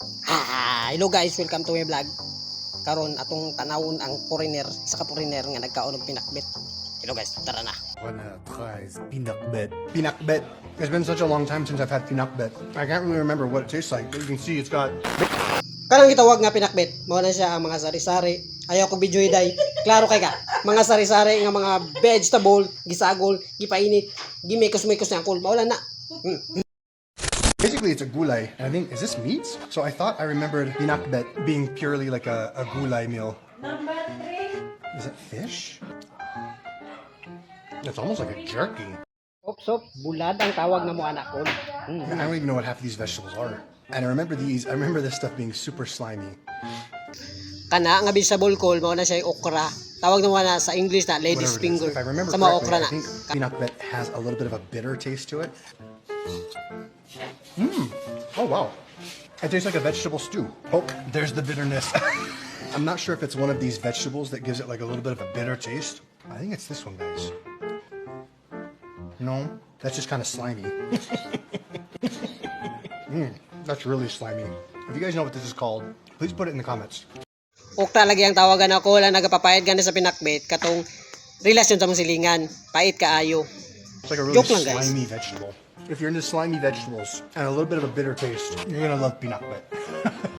Hello guys, welcome to my vlog. Karon atong tanawon ang foreigner sa ka-foreigner nga nagkaon og pinakbet. Hello guys, tara na. Wanna try pinakbet. Pinakbet. It's been such a long time since I've had pinakbet. I can't really remember what it tastes like, but you can see it's got... Kanang gitawag nga pinakbet, mao na siya ang mga sari-sari. Ayaw ko video day. Klaro kay ka. Mga sari-sari nga mga vegetable, gisagol, gipainit, gimekos-mekos na angkol. Mao na. Basically, it's a gulay. And I think, is this meat? So I thought I remembered pinakbet being purely like a gulay meal. Number 3. Is it fish? It's almost like a jerky. Sop, bulad ang tawag na mo anak ko. I don't even know what half of these vegetables are. And I remember this stuff being super slimy. Kana nga vegetable call mao na siya okra. Tawag naman na sa English na lady's Whatever it is. finger. If I remember Sa mga correctly, okra I na. think pinakbet has a little bit of a bitter taste to it. Oh wow. It tastes like a vegetable stew. Oh, there's the bitterness. I'm not sure if it's one of these vegetables that gives it like a little bit of a bitter taste. I think it's this one, guys. No, that's just kind of slimy. That's really slimy. If you guys know what this is called, please put it in the comments. Okra lagi ang tawagan ako lang nagapapayad gani sa pinakbet katong relasyon sa mong silingan. Pait kaayo. It's like a really Joke lang, guys. slimy vegetable. If you're into slimy vegetables and a little bit of a bitter taste, you're gonna love pinakbet.